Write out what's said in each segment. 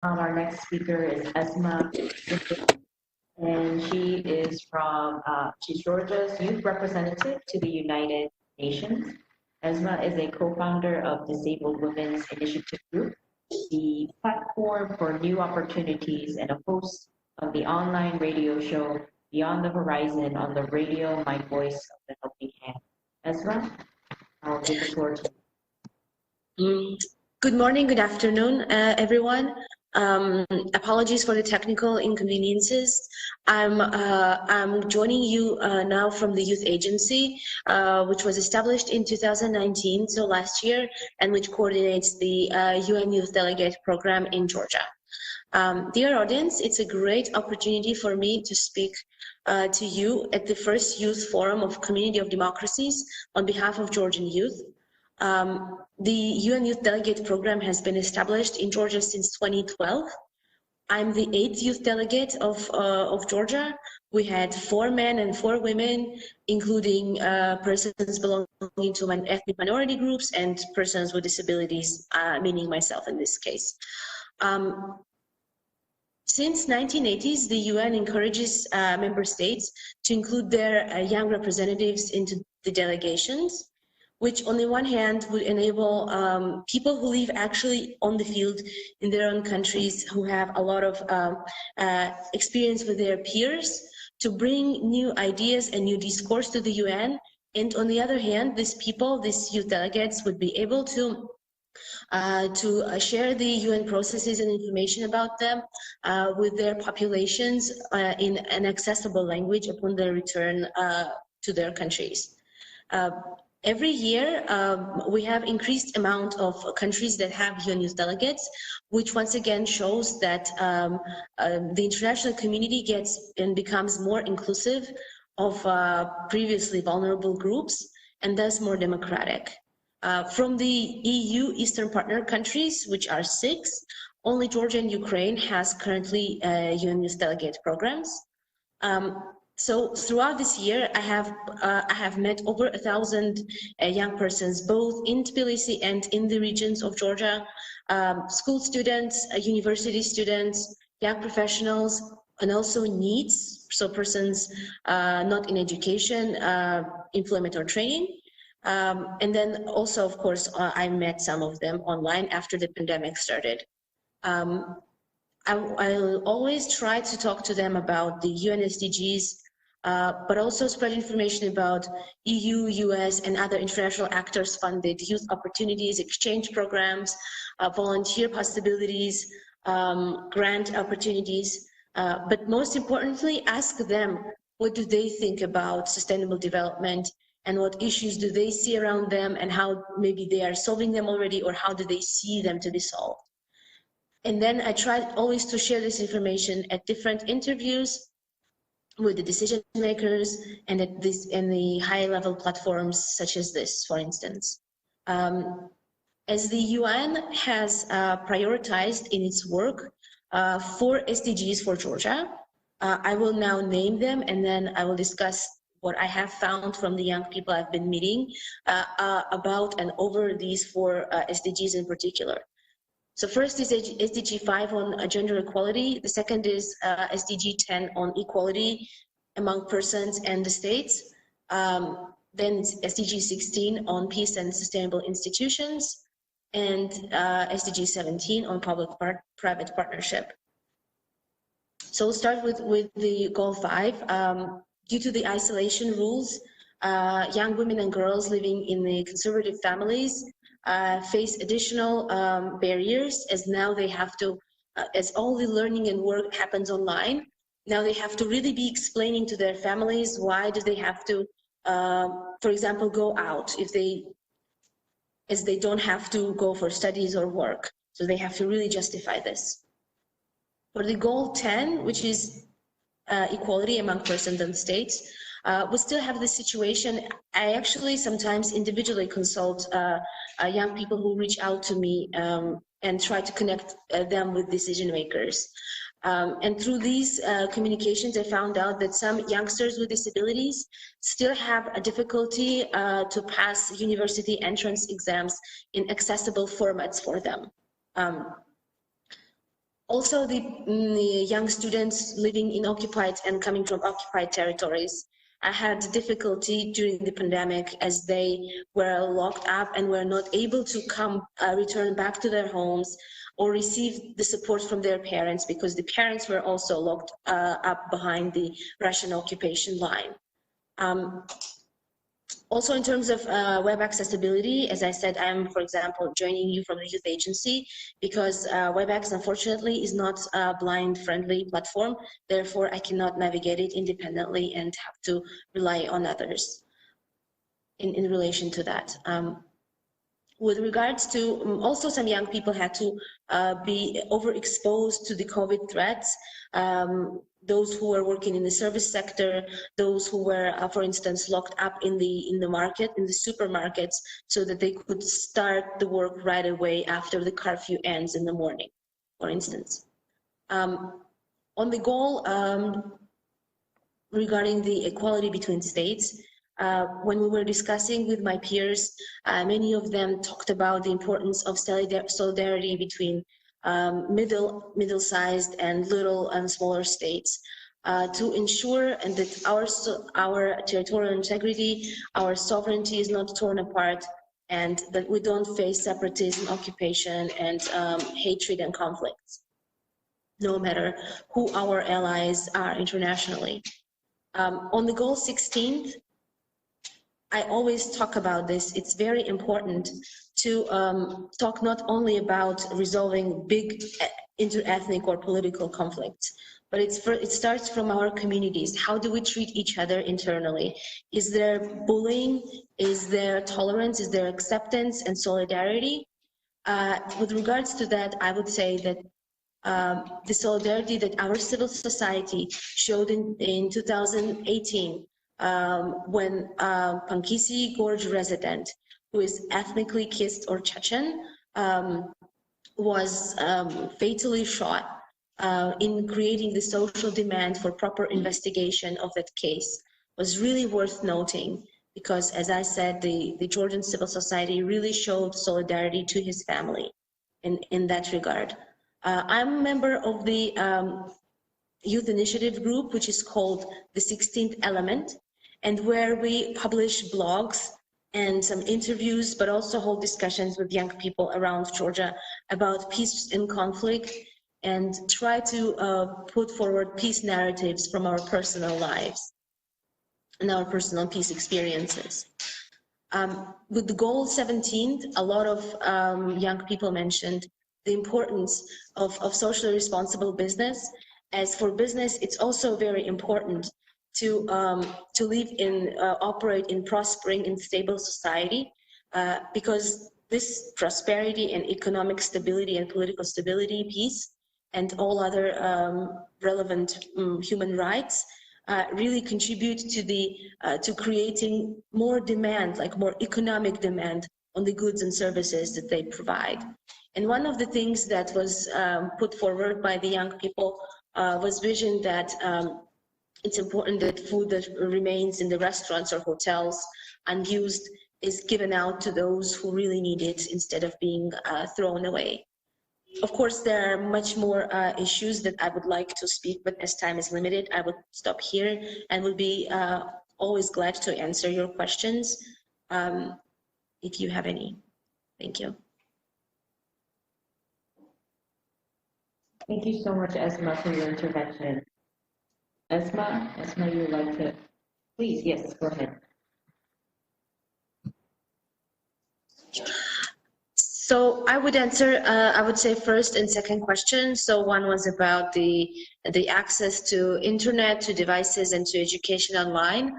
Our next speaker is Esma, and she is from, she's Georgia's youth representative to the United Nations. Esma is a co-founder of Disabled Women's Initiative Group, the platform for new opportunities, and a host of the online radio show Beyond the Horizon on the radio My Voice of the Helping Hand. Esma, I'll give the floor to you. Good morning, good afternoon, everyone. Apologies for the technical inconveniences. I'm joining you now from the Youth Agency, which was established in 2019, so last year, and which coordinates the UN Youth Delegate Program in Georgia. Dear audience, it's a great opportunity for me to speak to you at the first Youth Forum of Community of Democracies on behalf of Georgian youth. The UN Youth Delegate Program has been established in Georgia since 2012. I'm the 8th youth delegate of Georgia. We had 4 men and 4 women, including persons belonging to ethnic minority groups and persons with disabilities, meaning myself in this case. Since 1980s, the UN encourages member states to include their young representatives into the delegations, which on the one hand would enable people who live actually on the field in their own countries, who have a lot of experience with their peers, to bring new ideas and new discourse to the UN. And on the other hand, these people, these youth delegates, would be able to share the UN processes and information about them with their populations in an accessible language upon their return to their countries. Every year, we have increased amount of countries that have UN youth delegates, which once again shows that the international community gets and becomes more inclusive of previously vulnerable groups and thus more democratic. From the EU Eastern Partner countries, which are 6, only Georgia and Ukraine has currently UN youth delegate programs. So throughout this year, I have met over 1,000 young persons, both in Tbilisi and in the regions of Georgia, school students, university students, young professionals, and also needs, so persons not in education, employment or training. And then also, of course, I met some of them online after the pandemic started. I'll always try to talk to them about the UN SDGs, but also spread information about EU, US, and other international actors funded youth opportunities, exchange programs, volunteer possibilities, grant opportunities, but most importantly, ask them, what do they think about sustainable development and what issues do they see around them and how maybe they are solving them already or how do they see them to be solved. And then I try always to share this information at different interviews with the decision makers and at the high level platforms such as this, for instance. As the UN has prioritized in its work 4 SDGs for Georgia, I will now name them and then I will discuss what I have found from the young people I've been meeting about and over these 4 SDGs in particular. So first is SDG 5 on gender equality. The second is SDG 10 on equality among persons and the states. Then it's SDG 16 on peace and sustainable institutions, and SDG 17 on public-private partnership. So we'll start with the goal 5. Due to the isolation rules, young women and girls living in the conservative families face additional barriers, as now they have to, as all the learning and work happens online, now they have to really be explaining to their families why do they have to, for example, go out as they don't have to go for studies or work. So they have to really justify this. For the goal 10, which is equality among persons and states, we still have this situation. I actually sometimes individually consult young people who reach out to me and try to connect them with decision makers. And through these communications, I found out that some youngsters with disabilities still have a difficulty to pass university entrance exams in accessible formats for them. Also, the young students living in occupied and coming from occupied territories had difficulty during the pandemic as they were locked up and were not able to return back to their homes or receive the support from their parents because the parents were also locked up behind the Russian occupation line. Also, in terms of web accessibility, as I said, I'm, for example, joining you from the youth agency because WebEx, unfortunately, is not a blind-friendly platform. Therefore, I cannot navigate it independently and have to rely on others in relation to that. With regards to, also some young people had to be overexposed to the COVID threats. Those who were working in the service sector, those who were, for instance, locked up in the market, in the supermarkets, so that they could start the work right away after the curfew ends in the morning, for instance. On the goal regarding the equality between states, when we were discussing with my peers, many of them talked about the importance of solidarity between middle-sized and little and smaller states to ensure and that our territorial integrity, our sovereignty is not torn apart, and that we don't face separatism, occupation, and hatred and conflicts, no matter who our allies are internationally. On the goal 16th, I always talk about this. It's very important to talk not only about resolving big inter-ethnic or political conflicts, but it starts from our communities. How do we treat each other internally? Is there bullying? Is there tolerance? Is there acceptance and solidarity? With regards to that, I would say that the solidarity that our civil society showed in 2018 when Pankisi Gorge resident, who is ethnically Kist or Chechen, was fatally shot in creating the social demand for proper investigation of that case, was really worth noting because, as I said, the Georgian civil society really showed solidarity to his family in that regard. I'm a member of the youth initiative group, which is called the 16th Element, and where we publish blogs and some interviews, but also hold discussions with young people around Georgia about peace in conflict and try to put forward peace narratives from our personal lives and our personal peace experiences. With the goal 17, a lot of young people mentioned the importance of socially responsible business. As for business, it's also very important to live in, operate in prospering and stable society, because this prosperity and economic stability and political stability, peace, and all other relevant human rights really contribute to creating more demand, like more economic demand on the goods and services that they provide. And one of the things that was put forward by the young people was vision that it's important that food that remains in the restaurants or hotels unused is given out to those who really need it instead of being thrown away. Of course, there are much more issues that I would like to speak, but as time is limited, I would stop here and would be always glad to answer your questions if you have any. Thank you. Thank you so much, Esma, for your intervention. Esma, you would like to, please, yes, go ahead. So I would answer, I would say first and second question. So one was about the access to internet, to devices, and to education online.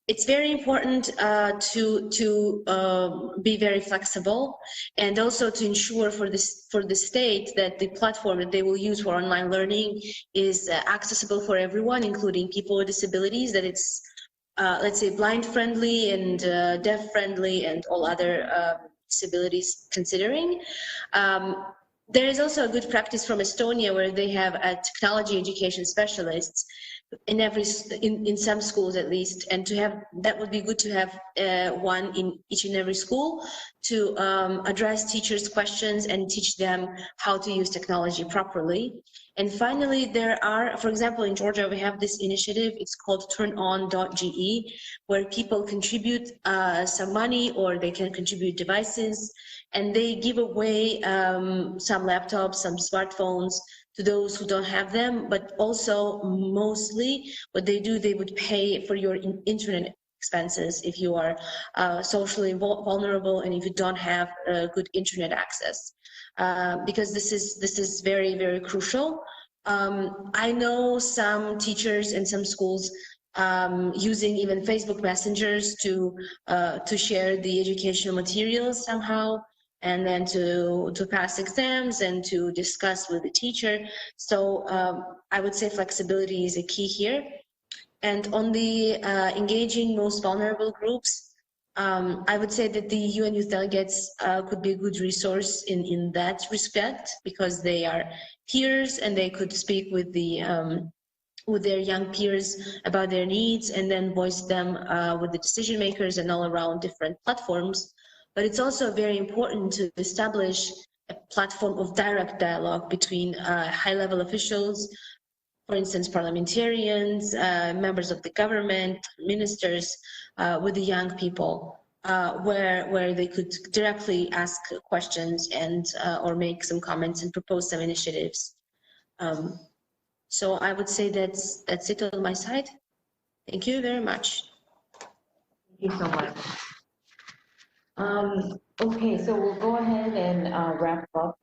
It's very important to be very flexible, and also to ensure for the state that the platform that they will use for online learning is accessible for everyone, including people with disabilities, that it's let's say blind friendly and deaf friendly and all other disabilities considering. There is also a good practice from Estonia where they have a technology education specialists in some schools at least, and to have that would be good to have one in each and every school to address teachers' questions and teach them how to use technology properly. And finally, there are, for example, in Georgia, we have this initiative, it's called turnon.ge, where people contribute some money or they can contribute devices, and they give away some laptops, some smartphones to those who don't have them, but also mostly what they do, they would pay for your internet expenses if you are socially vulnerable and if you don't have good internet access, because this is very, very crucial. I know some teachers and some schools using even Facebook messengers to share the educational materials somehow, and then to pass exams and to discuss with the teacher. So I would say flexibility is a key here. And on the engaging most vulnerable groups, I would say that the UN Youth Delegates could be a good resource in that respect, because they are peers and they could speak with their young peers about their needs and then voice them with the decision makers and all around different platforms. But it's also very important to establish a platform of direct dialogue between high-level officials, for instance, parliamentarians, members of the government, ministers, with the young people, where they could directly ask questions and or make some comments and propose some initiatives. So I would say that's it on my side. Thank you very much. Thank you so much. Okay, so we'll go ahead and wrap up.